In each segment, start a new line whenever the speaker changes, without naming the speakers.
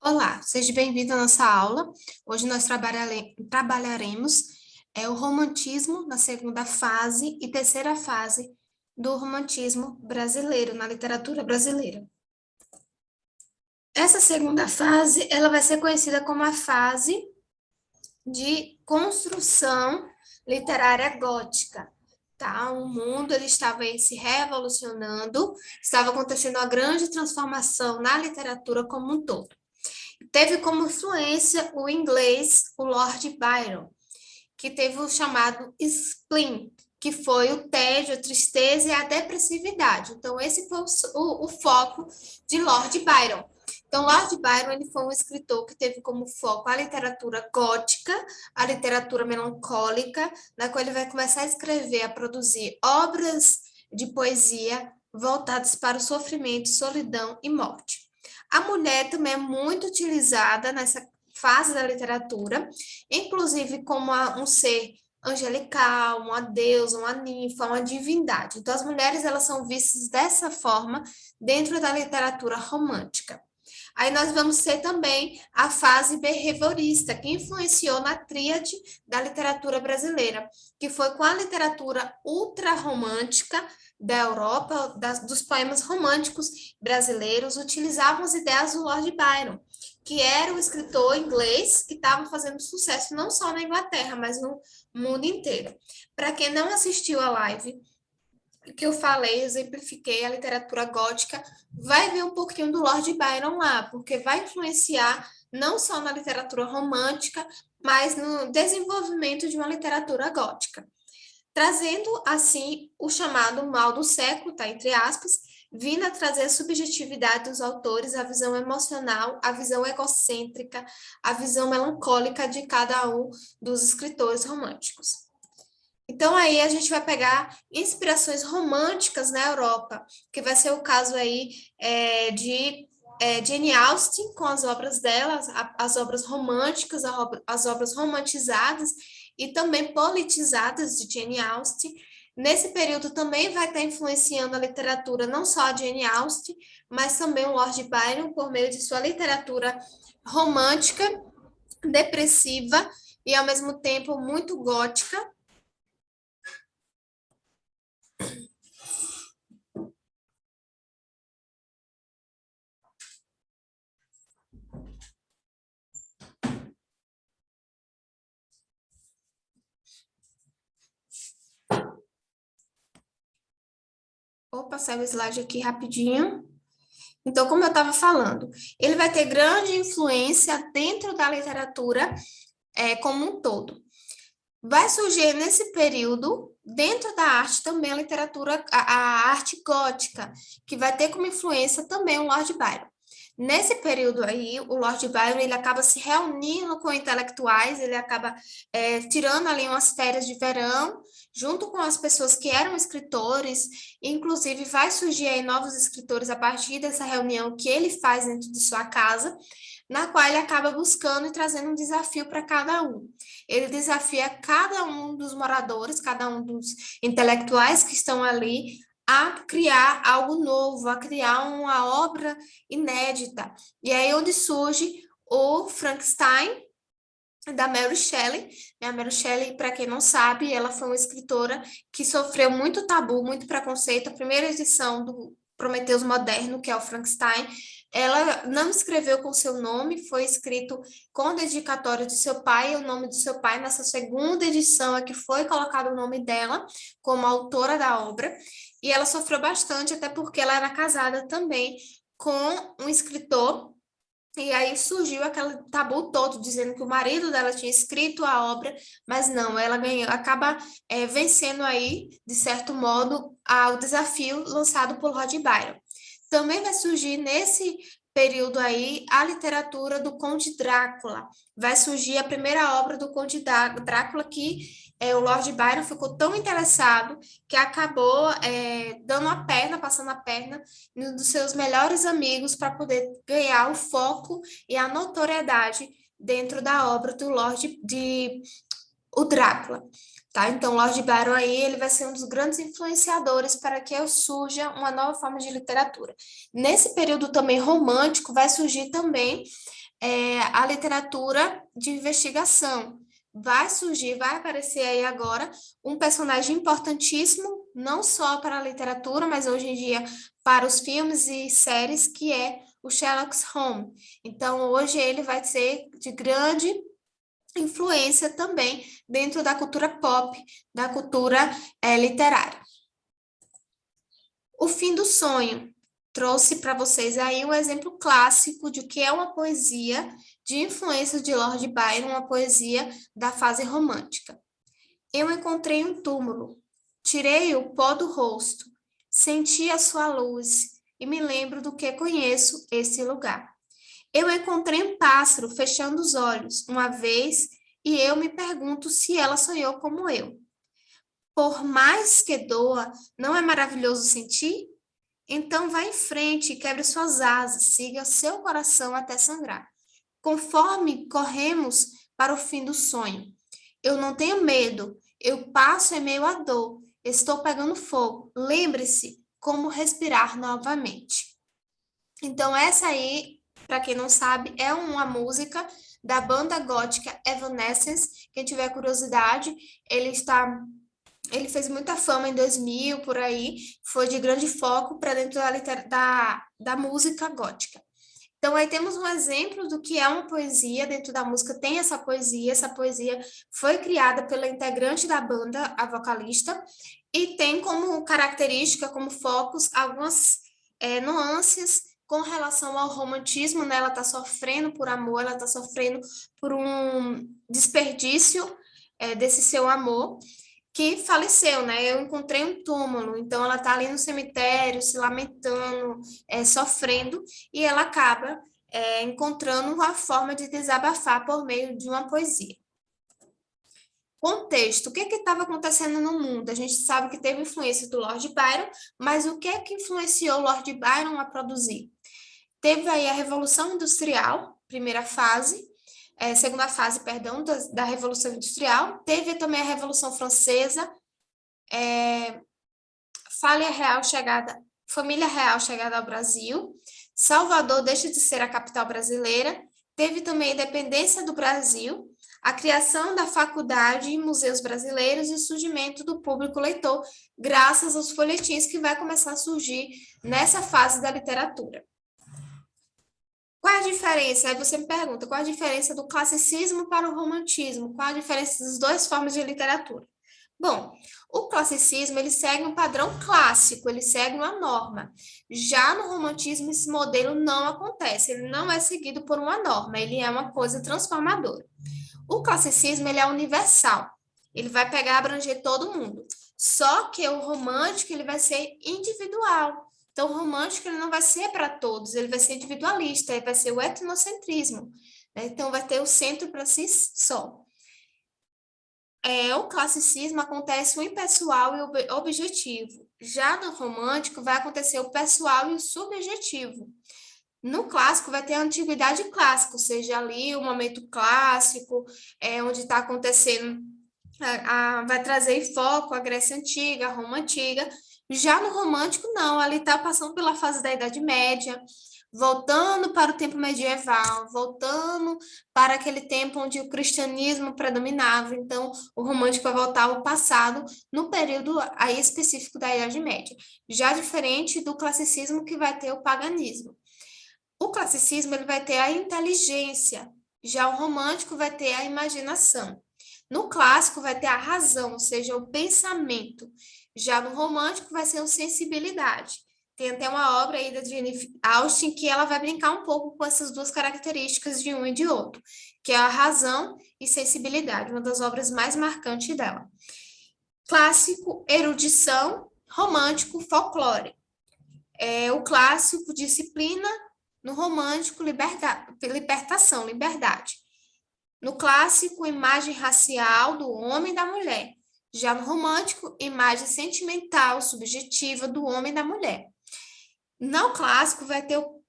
Olá, seja bem-vindo à nossa aula. Hoje nós trabalharemos o romantismo na segunda fase e terceira fase do romantismo brasileiro, na literatura brasileira. Essa segunda fase, ela vai ser conhecida como a fase de construção literária gótica. Tá? O mundo ele estava aí se revolucionando, estava acontecendo uma grande transformação na literatura como um todo. Teve como influência o inglês, o Lord Byron, que teve o chamado spleen, que foi o tédio, a tristeza e a depressividade. Então, esse foi o foco de Lord Byron. Então, Lord Byron ele foi um escritor que teve como foco a literatura gótica, a literatura melancólica, na qual ele vai começar a escrever, a produzir obras de poesia voltadas para o sofrimento, solidão e morte. A mulher também é muito utilizada nessa fase da literatura, inclusive como um ser angelical, uma deusa, uma ninfa, uma divindade. Então, as mulheres elas são vistas dessa forma dentro da literatura romântica. Aí nós vamos ter também a fase behaviorista, que influenciou na tríade da literatura brasileira, que foi com a literatura ultrarromântica da Europa, dos poemas românticos brasileiros, utilizavam as ideias do Lord Byron, que era o escritor inglês que estava fazendo sucesso não só na Inglaterra, mas no mundo inteiro. Para quem não assistiu a live, que eu falei, exemplifiquei a literatura gótica, vai ver um pouquinho do Lord Byron lá, porque vai influenciar não só na literatura romântica, mas no desenvolvimento de uma literatura gótica. Trazendo, assim, o chamado mal do século, tá, entre aspas, vindo a trazer a subjetividade dos autores, a visão emocional, a visão egocêntrica, a visão melancólica de cada um dos escritores românticos. Então, aí a gente vai pegar inspirações românticas na Europa, que vai ser o caso aí de Jane Austen, com as obras dela, as obras românticas, as obras romantizadas e também politizadas de Jane Austen. Nesse período também vai estar influenciando a literatura, não só a Jane Austen, mas também o Lord Byron, por meio de sua literatura romântica, depressiva e, ao mesmo tempo, muito gótica. Opa, sai o slide aqui rapidinho. Então, como eu estava falando, ele vai ter grande influência dentro da literatura como um todo. Vai surgir nesse período, dentro da arte também, a literatura, a arte gótica, que vai ter como influência também o Lord Byron. Nesse período aí, o Lord Byron ele acaba se reunindo com intelectuais, ele acaba tirando ali umas férias de verão, junto com as pessoas que eram escritores, inclusive vai surgir aí novos escritores a partir dessa reunião que ele faz dentro de sua casa, na qual ele acaba buscando e trazendo um desafio para cada um. Ele desafia cada um dos moradores, cada um dos intelectuais que estão ali a criar algo novo, a criar uma obra inédita. E aí onde surge o Frankenstein, da Mary Shelley. A Mary Shelley, para quem não sabe, ela foi uma escritora que sofreu muito tabu, muito preconceito. A primeira edição do Prometheus Moderno, que é o Frankenstein, ela não escreveu com seu nome, foi escrito com dedicatório de seu pai, o nome de seu pai. Nessa segunda edição é que foi colocado o nome dela como autora da obra, e ela sofreu bastante, até porque ela era casada também com um escritor. E aí surgiu aquele tabu todo, dizendo que o marido dela tinha escrito a obra, mas não, ela ganhou, acaba vencendo aí, de certo modo, o desafio lançado por Lord Byron. Também vai surgir nesse período aí a literatura do Conde Drácula. Vai surgir a primeira obra do Conde Drácula que o Lord Byron ficou tão interessado que acabou dando a perna, passando a perna um dos seus melhores amigos para poder ganhar o foco e a notoriedade dentro da obra do o Drácula. Tá? Então, Lord Byron aí, ele vai ser um dos grandes influenciadores para que surja uma nova forma de literatura. Nesse período também romântico, vai surgir também a literatura de investigação. Vai surgir, vai aparecer aí agora um personagem importantíssimo, não só para a literatura, mas hoje em dia para os filmes e séries, que é o Sherlock Holmes. Então, hoje ele vai ser de grande influência também dentro da cultura pop, da cultura literária. O Fim do Sonho. Trouxe para vocês aí um exemplo clássico de que é uma poesia de influência de Lord Byron, uma poesia da fase romântica. Eu encontrei um túmulo, tirei o pó do rosto, senti a sua luz e me lembro do que conheço esse lugar. Eu encontrei um pássaro fechando os olhos uma vez e eu me pergunto se ela sonhou como eu. Por mais que doa, não é maravilhoso sentir? Então vá em frente e quebre suas asas, siga seu coração até sangrar. Conforme corremos para o fim do sonho. Eu não tenho medo, eu passo em meio à dor, estou pegando fogo. Lembre-se como respirar novamente. Então essa aí, para quem não sabe, é uma música da banda gótica Evanescence. Quem tiver curiosidade, ele fez muita fama em 2000, por aí, foi de grande foco para dentro da música gótica. Então, aí temos um exemplo do que é uma poesia, dentro da música tem essa poesia foi criada pela integrante da banda, a vocalista, e tem como característica, como focos, algumas nuances com relação ao romantismo, né? Ela está sofrendo por amor, ela está sofrendo por um desperdício desse seu amor, que faleceu, né? Eu encontrei um túmulo, então ela está ali no cemitério, se lamentando, sofrendo, e ela acaba encontrando uma forma de desabafar por meio de uma poesia. Contexto, o que estava acontecendo no mundo? A gente sabe que teve influência do Lord Byron, mas o que é que influenciou o Lord Byron a produzir? Teve aí a Revolução Industrial, primeira fase, segunda fase, perdão, da Revolução Industrial. Teve também a Revolução Francesa, família real chegada ao Brasil. Salvador deixa de ser a capital brasileira. Teve também a independência do Brasil, a criação da faculdade e museus brasileiros e o surgimento do público leitor, graças aos folhetins que vai começar a surgir nessa fase da literatura. Qual é a diferença? Aí você me pergunta, qual é a diferença do classicismo para o romantismo? Qual a diferença das duas formas de literatura? Bom, o classicismo, ele segue um padrão clássico, ele segue uma norma. Já no romantismo, esse modelo não acontece, ele não é seguido por uma norma, ele é uma coisa transformadora. O classicismo, ele é universal, ele vai pegar, abranger todo mundo. Só que o romântico, ele vai ser individual. Então, o romântico ele não vai ser para todos, ele vai ser individualista, ele vai ser o etnocentrismo, né? Então, vai ter o centro para si só. O classicismo acontece o impessoal e o objetivo. Já no romântico, vai acontecer o pessoal e o subjetivo. No clássico, vai ter a antiguidade clássica, ou seja, ali o momento clássico, onde está acontecendo, vai trazer em foco a Grécia Antiga, a Roma Antiga. Já no romântico, não, ali está passando pela fase da Idade Média, voltando para o tempo medieval, voltando para aquele tempo onde o cristianismo predominava. Então, o romântico vai voltar ao passado, no período aí específico da Idade Média. Já diferente do classicismo, que vai ter o paganismo. O classicismo ele vai ter a inteligência, já o romântico vai ter a imaginação. No clássico vai ter a razão, ou seja, o pensamento. Já no romântico vai ser a sensibilidade. Tem até uma obra aí da Jane Austen que ela vai brincar um pouco com essas duas características de um e de outro, que é a razão e sensibilidade, uma das obras mais marcantes dela. Clássico, erudição, romântico, folclore. O clássico, disciplina, no romântico, libertação, liberdade. No clássico, imagem racial do homem e da mulher. Já no romântico, imagem sentimental, subjetiva do homem e da mulher. No clássico, vai ter o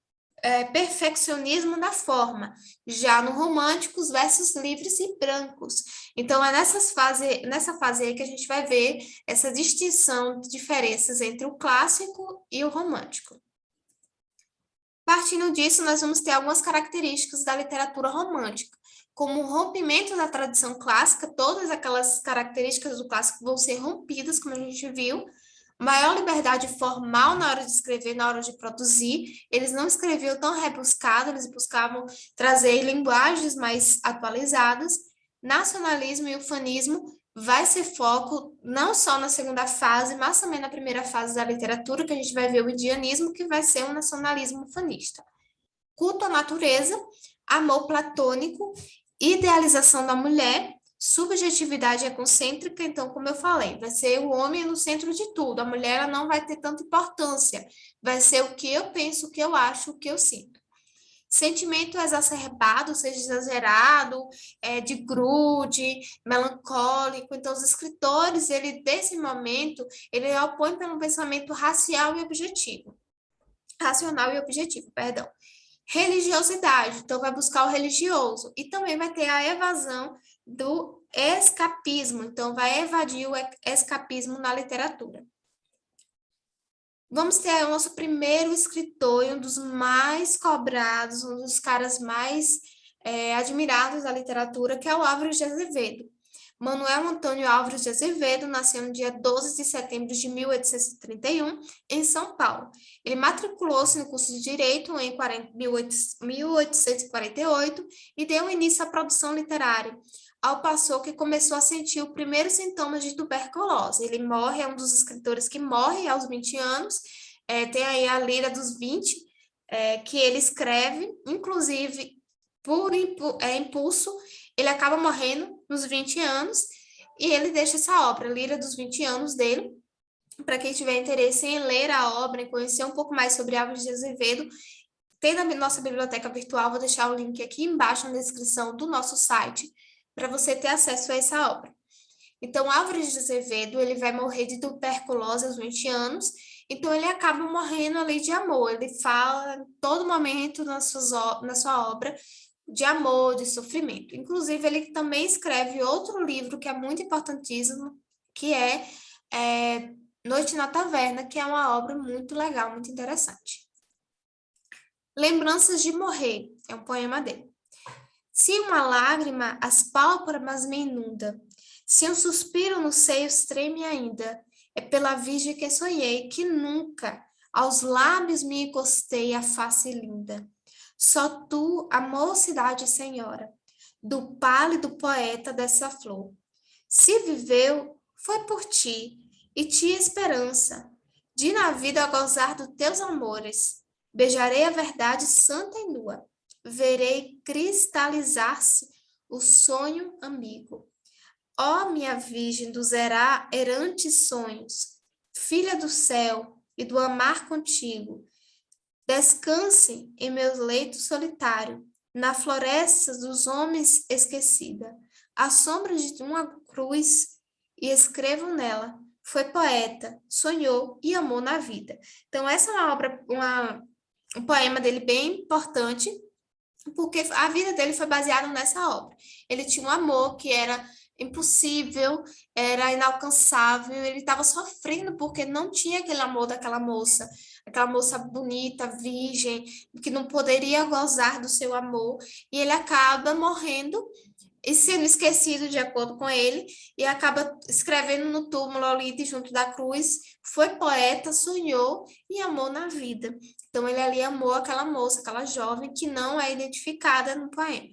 perfeccionismo da forma. Já no romântico, os versos livres e brancos. Então, é nessa fase aí que a gente vai ver essa distinção de diferenças entre o clássico e o romântico. Partindo disso, nós vamos ter algumas características da literatura romântica, como o rompimento da tradição clássica, todas aquelas características do clássico vão ser rompidas, como a gente viu, maior liberdade formal na hora de escrever, na hora de produzir, eles não escreviam tão rebuscado, eles buscavam trazer linguagens mais atualizadas, nacionalismo e ufanismo vai ser foco não só na segunda fase, mas também na primeira fase da literatura, que a gente vai ver o indianismo, que vai ser um nacionalismo ufanista. Culto à natureza, amor platônico, idealização da mulher, subjetividade egocêntrica, então, como eu falei, vai ser o homem no centro de tudo, a mulher ela não vai ter tanta importância, vai ser o que eu penso, o que eu acho, o que eu sinto. Sentimento exacerbado, ou seja, exagerado, de grude, melancólico. Então, os escritores, ele desse momento, ele opõe pelo pensamento racial e objetivo. Racional e objetivo, perdão. Religiosidade, então vai buscar o religioso. E também vai ter a evasão do escapismo, então vai evadir o escapismo na literatura. Vamos ter aí o nosso primeiro escritor e um dos mais cobrados, um dos caras mais admirados da literatura, que é o Álvares de Azevedo. Manuel Antônio Álvares de Azevedo nasceu no dia 12 de setembro de 1831, em São Paulo. Ele matriculou-se no curso de Direito em 1848 e deu início à produção literária, ao passo que começou a sentir os primeiros sintomas de tuberculose. Ele morre, é um dos escritores que morre aos 20 anos, tem aí a Lira dos 20, que ele escreve, inclusive, por impulso, ele acaba morrendo nos 20 anos, e ele deixa essa obra, Lira dos 20 anos dele, para quem tiver interesse em ler a obra e conhecer um pouco mais sobre Álvares de Azevedo, tem na nossa biblioteca virtual, vou deixar o link aqui embaixo na descrição do nosso site, para você ter acesso a essa obra. Então, Álvares de Azevedo, ele vai morrer de tuberculose aos 20 anos, então ele acaba morrendo ali de amor, ele fala em todo momento na sua obra de amor, de sofrimento. Inclusive, ele também escreve outro livro que é muito importantíssimo, que é Noite na Taverna, que é uma obra muito legal, muito interessante. Lembranças de Morrer, é um poema dele. Se uma lágrima as pálpebras me inunda, se um suspiro nos seios treme ainda, é pela virgem que sonhei, que nunca aos lábios me encostei a face linda. Só tu, a mocidade senhora, do pálido poeta dessa flor. Se viveu, foi por ti, e ti esperança, de na vida gozar dos teus amores. Beijarei a verdade santa e nua, verei cristalizar-se o sonho amigo. Ó minha virgem dos errantes sonhos, filha do céu e do amar contigo, descanse em meu leito solitário, na floresta dos homens esquecida, à sombra de uma cruz, e escrevo nela, foi poeta, sonhou e amou na vida. Então, essa é uma obra, um poema dele bem importante, porque a vida dele foi baseada nessa obra. Ele tinha um amor que era impossível, era inalcançável, ele estava sofrendo porque não tinha aquele amor daquela moça, aquela moça bonita, virgem, que não poderia gozar do seu amor, e ele acaba morrendo e sendo esquecido de acordo com ele, e acaba escrevendo no túmulo ali junto da cruz, foi poeta, sonhou e amou na vida. Então, ele ali amou aquela moça, aquela jovem que não é identificada no poema.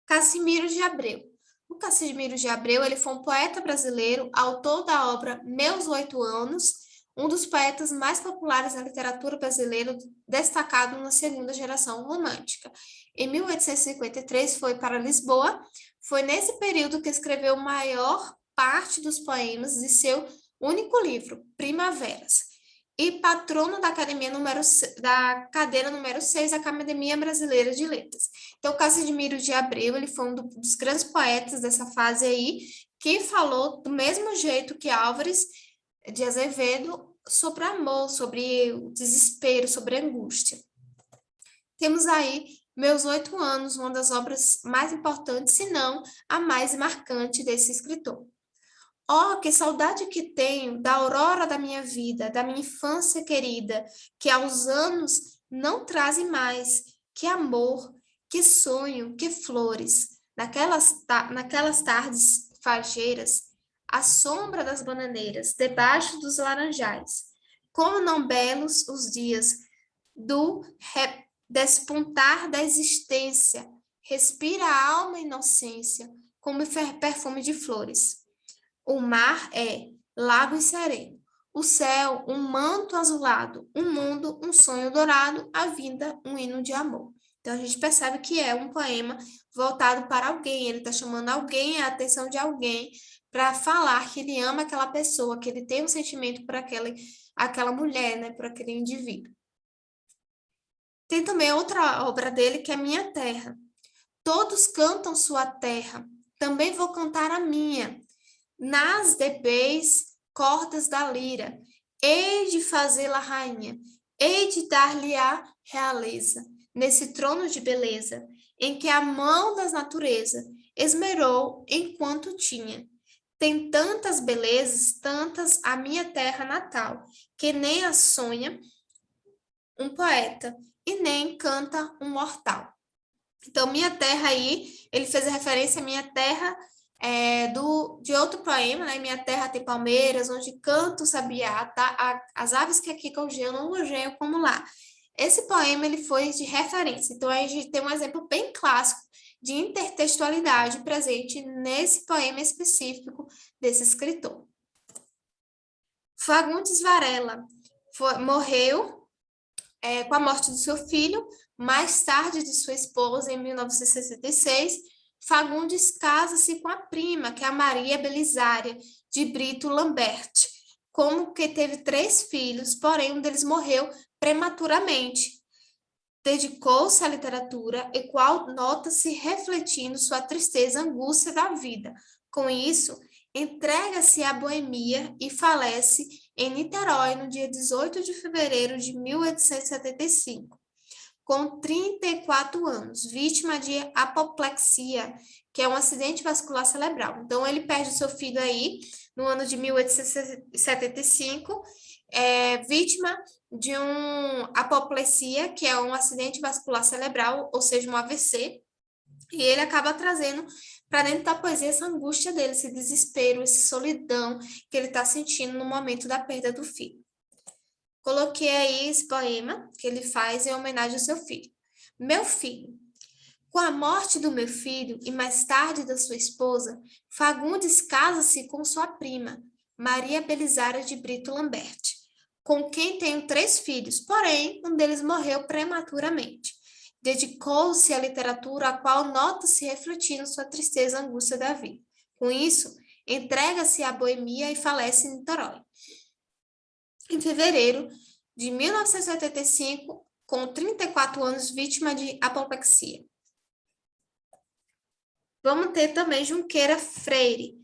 Cassimiro de Abreu. O Cassimiro de Abreu, ele foi um poeta brasileiro, autor da obra Meus 8 Anos, um dos poetas mais populares na literatura brasileira, destacado na segunda geração romântica. Em 1853 foi para Lisboa, foi nesse período que escreveu maior parte dos poemas de seu único livro, Primaveras, e patrono da da cadeira número 6 da Academia Brasileira de Letras. Então, Cassimiro de Abreu, ele foi um dos grandes poetas dessa fase aí, que falou do mesmo jeito que Álvares de Azevedo sobre amor, sobre o desespero, sobre a angústia. Temos aí Meus 8 Anos, uma das obras mais importantes, se não a mais marcante desse escritor. Oh, que saudade que tenho da aurora da minha vida, da minha infância querida, que aos anos não trazem mais que amor, que sonho, que flores. Naquelas tardes fageiras, à sombra das bananeiras, debaixo dos laranjais. Como não belos os dias do despuntar da existência, respira a alma inocência, como perfume de flores. O mar é lago e sereno, o céu um manto azulado, o mundo um sonho dourado, a vida um hino de amor. Então a gente percebe que é um poema voltado para alguém, ele está chamando alguém, a atenção de alguém, para falar que ele ama aquela pessoa, que ele tem um sentimento por aquela mulher, né, por aquele indivíduo. Tem também outra obra dele que é Minha Terra. Todos cantam sua terra, também vou cantar a minha. Nas debês cordas da lira, hei de fazê-la rainha, hei de dar-lhe a realeza, nesse trono de beleza, em que a mão das natureza esmerou enquanto tinha. Tem tantas belezas, tantas a minha terra natal, que nem a sonha um poeta e nem canta um mortal. Então, Minha Terra aí, ele fez a referência à Minha Terra de outro poema, né? Minha Terra tem palmeiras, onde canta o sabiá, tá? As aves que aqui conjeiam não conjeiam como lá. Esse poema, ele foi de referência. Então, aí a gente tem um exemplo bem clássico de intertextualidade presente nesse poema específico desse escritor. Fagundes Varela morreu com a morte do seu filho, mais tarde de sua esposa, em 1966, Fagundes casa-se com a prima, que é a Maria Belisária, de Brito Lambert, como que teve 3 filhos, porém um deles morreu prematuramente. Dedicou-se à literatura, e qual nota-se refletindo sua tristeza, angústia da vida. Com isso, entrega-se à boemia e falece em Niterói no dia 18 de fevereiro de 1875, com 34 anos, vítima de apoplexia, que é um acidente vascular cerebral. Então, ele perde seu filho aí no ano de 1875, vítima de uma apoplexia, que é um acidente vascular cerebral, ou seja, um AVC, e ele acaba trazendo para dentro da poesia essa angústia dele, esse desespero, essa solidão que ele está sentindo no momento da perda do filho. Coloquei aí esse poema que ele faz em homenagem ao seu filho. Meu filho, com a morte do meu filho e mais tarde da sua esposa, Fagundes casa-se com sua prima, Maria Belisária de Brito Lambert, com quem tenho 3 filhos, porém um deles morreu prematuramente. Dedicou-se à literatura, a qual nota-se refletindo sua tristeza e angústia da vida. Com isso, entrega-se à boemia e falece em Niterói. Em fevereiro de 1985, com 34 anos, vítima de apoplexia. Vamos ter também Junqueira Freire.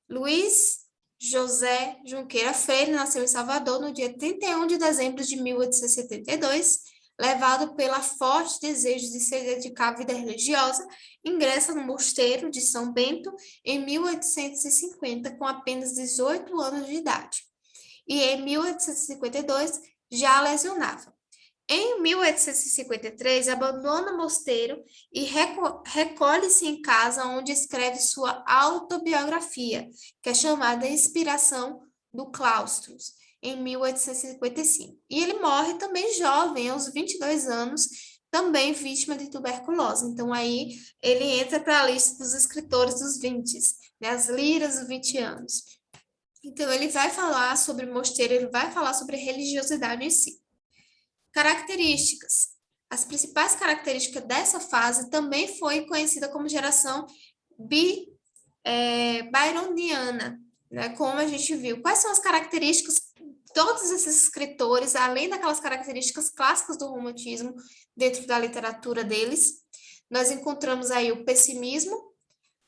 Luiz José Junqueira Freire nasceu em Salvador no dia 31 de dezembro de 1872, levado pelo forte desejo de se dedicar à vida religiosa, ingressa no mosteiro de São Bento em 1850, com apenas 18 anos de idade. E em 1852 já lesionava. Em 1853, abandona o mosteiro e recolhe-se em casa, onde escreve sua autobiografia, que é chamada Inspiração do Claustros, em 1855. E ele morre também jovem, aos 22 anos, também vítima de tuberculose. Então, aí ele entra para a lista dos escritores dos 20, né, as liras dos 20 anos. Então, ele vai falar sobre mosteiro, ele vai falar sobre religiosidade em si. Características. As principais características dessa fase também foi conhecida como geração byroniana, né? Como a gente viu. Quais são as características de todos esses escritores, além daquelas características clássicas do romantismo dentro da literatura deles? Nós encontramos aí o pessimismo,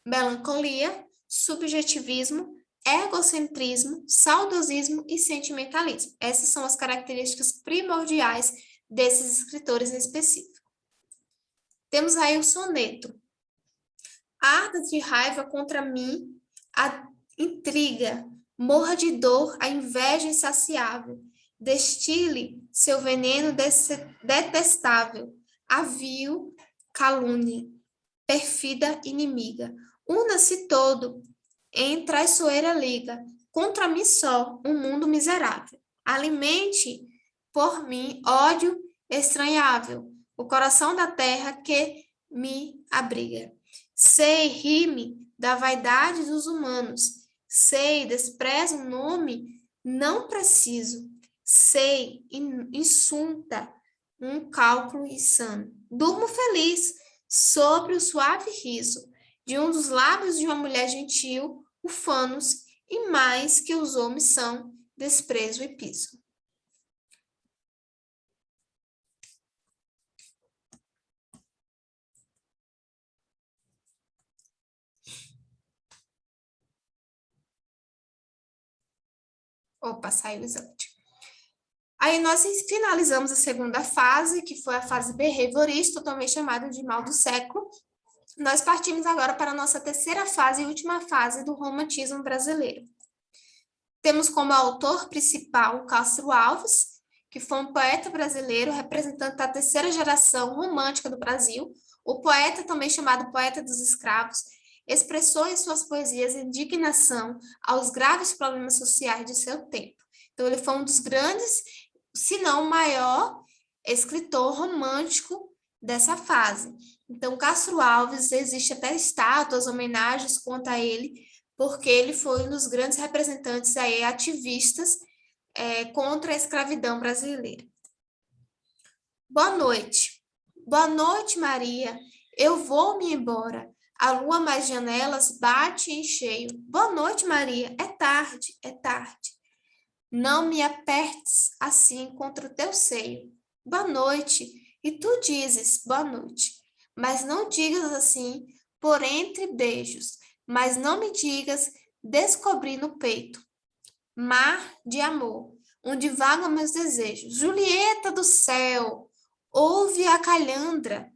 melancolia, subjetivismo, egocentrismo, saudosismo e sentimentalismo. Essas são as características primordiais desses escritores em específico. Temos aí o soneto. Arda de raiva contra mim a intriga, morra de dor a inveja insaciável, destile seu veneno detestável, a vil calúnia, perfida inimiga. Una-se todo em traiçoeira liga, contra mim só, um mundo miserável. Alimente por mim ódio estranhável, o coração da terra que me abriga. Sei, rime da vaidade dos humanos, sei, desprezo um nome não preciso, sei, insulta um cálculo insano. Durmo feliz sobre o suave riso de um dos lábios de uma mulher gentil, ufanos, e mais que os homens são desprezo e piso. Opa, saiu o slide. Aí nós finalizamos a segunda fase, que foi a fase behaviorista, também chamada de mal do século. Nós partimos agora para a nossa terceira fase e última fase do romantismo brasileiro. Temos como autor principal Castro Alves, que foi um poeta brasileiro, representante da terceira geração romântica do Brasil. O poeta, também chamado poeta dos escravos, expressou em suas poesias indignação aos graves problemas sociais de seu tempo. Então, ele foi um dos grandes, se não o maior, escritor romântico dessa fase. Então, Castro Alves, existe até estátuas, homenagens quanto a ele, porque ele foi um dos grandes representantes aí, ativistas contra a escravidão brasileira. Boa noite. Boa noite, Maria. Eu vou-me embora. A lua mais janelas bate em cheio. Boa noite, Maria. É tarde, é tarde. Não me apertes assim contra o teu seio. Boa noite. E tu dizes boa noite. Mas não digas assim por entre beijos. Mas não me digas descobrir no peito. Mar de amor, onde vagam meus desejos. Julieta do céu, ouve a calhandra,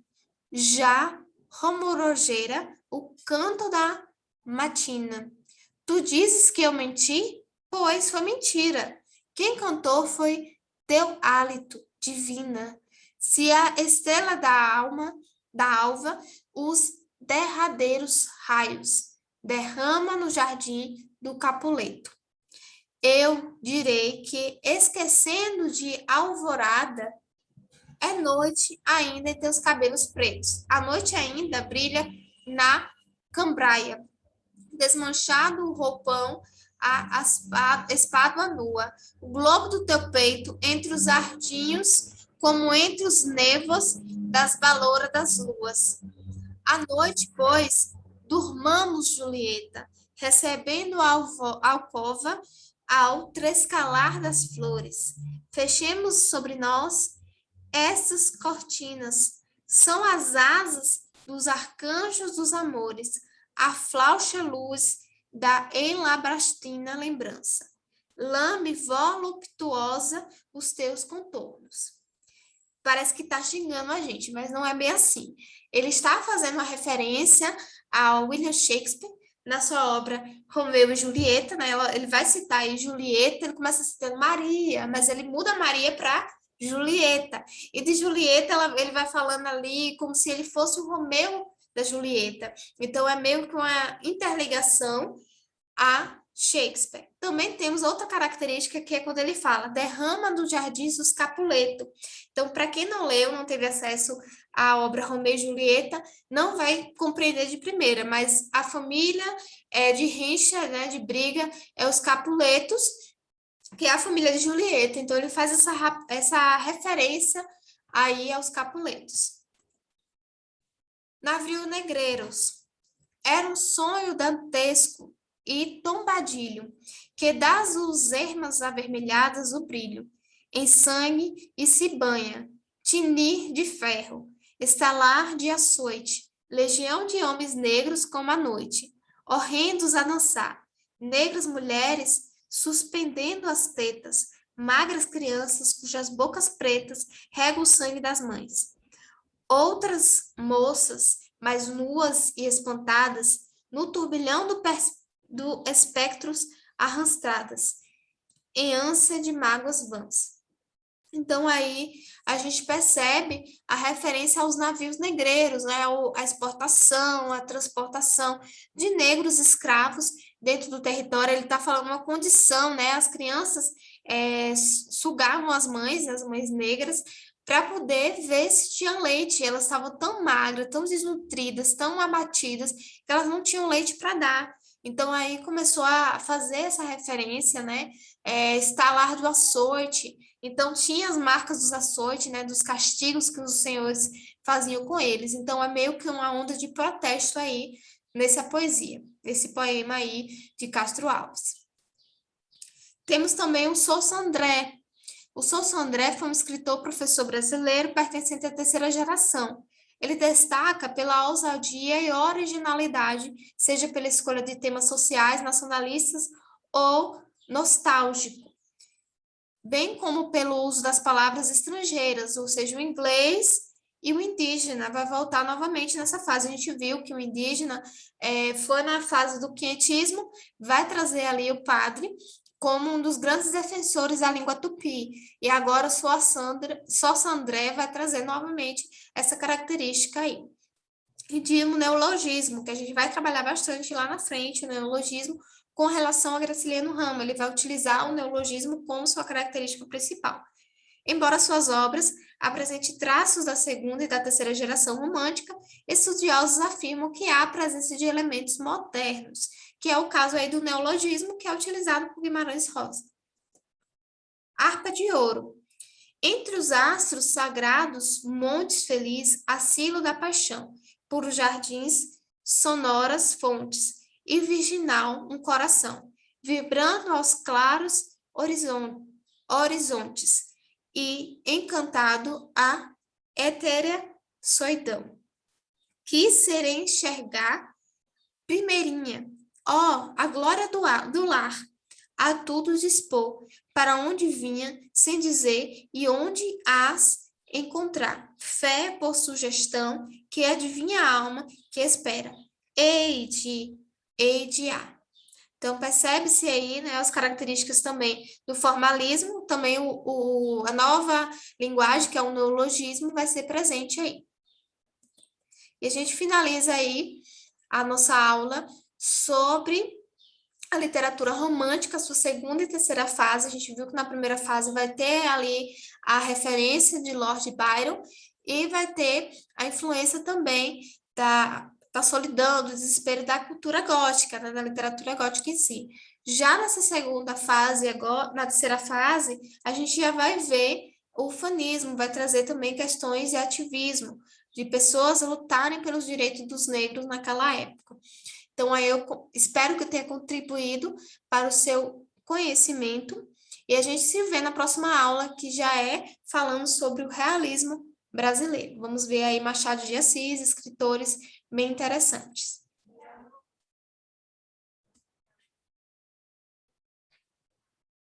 já romorogeira o canto da matina. Tu dizes que eu menti? Pois foi mentira. Quem cantou foi teu hálito, divina. Se a estrela da alva, os derradeiros raios, derrama no jardim do Capuleto. Eu direi que, esquecendo de alvorada, é noite ainda em teus cabelos pretos. A noite ainda brilha na cambraia. Desmanchado o roupão, a espádua nua. O globo do teu peito, entre os ardinhos, como entre os nevos das balouras das luas. À noite, pois, durmamos, Julieta, recebendo a alcova ao trescalar das flores. Fechemos sobre nós essas cortinas. São as asas dos arcanjos dos amores, a flaucha luz da elabrastina lembrança. Lambe voluptuosa os teus contornos. Parece que está xingando a gente, mas não é bem assim. Ele está fazendo uma referência ao William Shakespeare, na sua obra Romeu e Julieta, né? Ele vai citar aí Julieta, ele começa citando Maria, mas ele muda Maria para Julieta. E de Julieta, ele vai falando ali como se ele fosse o Romeu da Julieta. Então, é meio que uma interligação a Shakespeare. Também temos outra característica que é quando ele fala derrama dos jardins dos Capuleto. Então, para quem não leu, não teve acesso à obra Romeu e Julieta, não vai compreender de primeira, mas a família de rixa, né, de briga, é os Capuletos, que é a família de Julieta. Então, ele faz essa referência aí aos Capuletos. Navio Negreiros. Era um sonho dantesco e tombadilho, que dá às luzernas avermelhadas o brilho, em sangue e se banha, tinir de ferro, estalar de açoite, legião de homens negros como a noite, horrendos a dançar, negras mulheres suspendendo as tetas, magras crianças cujas bocas pretas regam o sangue das mães. Outras moças, mais nuas e espantadas, no turbilhão do espectros arrastradas, em ânsia de mágoas vãs. Então, aí a gente percebe a referência aos navios negreiros, né? A exportação, a transportação de negros escravos dentro do território. Ele está falando uma condição, né? As crianças sugavam as mães negras, para poder ver se tinha leite. Elas estavam tão magras, tão desnutridas, tão abatidas, que elas não tinham leite para dar. Então, aí começou a fazer essa referência, né? Estalar do açoite. Então, tinha as marcas dos açoites, né, dos castigos que os senhores faziam com eles. Então, é meio que uma onda de protesto aí nessa poesia, nesse poema aí de Castro Alves. Temos também o Sousa André. O Sousa André foi um escritor professor brasileiro pertencente à terceira geração. Ele destaca pela ousadia e originalidade, seja pela escolha de temas sociais, nacionalistas ou nostálgicos, bem como pelo uso das palavras estrangeiras, ou seja, o inglês e o indígena. Vai voltar novamente nessa fase. A gente viu que o indígena foi na fase do quietismo, vai trazer ali o padre como um dos grandes defensores da língua tupi. E agora Sousa André vai trazer novamente essa característica aí. E de um neologismo, que a gente vai trabalhar bastante lá na frente, o neologismo, com relação a Graciliano Ramos. Ele vai utilizar o neologismo como sua característica principal. Embora suas obras apresentem traços da segunda e da terceira geração romântica, estudiosos afirmam que há a presença de elementos modernos, que é o caso aí do neologismo, que é utilizado por Guimarães Rosa. Harpa de Ouro. Entre os astros sagrados, montes felizes, asilo da paixão, por jardins, sonoras fontes, e virginal um coração, vibrando aos claros horizontes, e encantado a etérea soidão. Quis ser enxergar primeirinha, a glória do lar, a tudo dispor, para onde vinha, sem dizer, e onde as encontrar. Fé por sugestão, que adivinha a alma, que espera. Hei de a. Então, percebe-se aí, né, as características também do formalismo, também a nova linguagem, que é o neologismo, vai ser presente aí. E a gente finaliza aí a nossa aula sobre a literatura romântica, sua segunda e terceira fase. A gente viu que na primeira fase vai ter ali a referência de Lord Byron e vai ter a influência também da solidão, do desespero da cultura gótica, né, da literatura gótica em si. Já nessa segunda fase, agora, na terceira fase, a gente já vai ver o ufanismo, vai trazer também questões de ativismo, de pessoas lutarem pelos direitos dos negros naquela época. Então, aí eu espero que eu tenha contribuído para o seu conhecimento e a gente se vê na próxima aula, que já é falando sobre o realismo brasileiro. Vamos ver aí Machado de Assis, escritores bem interessantes.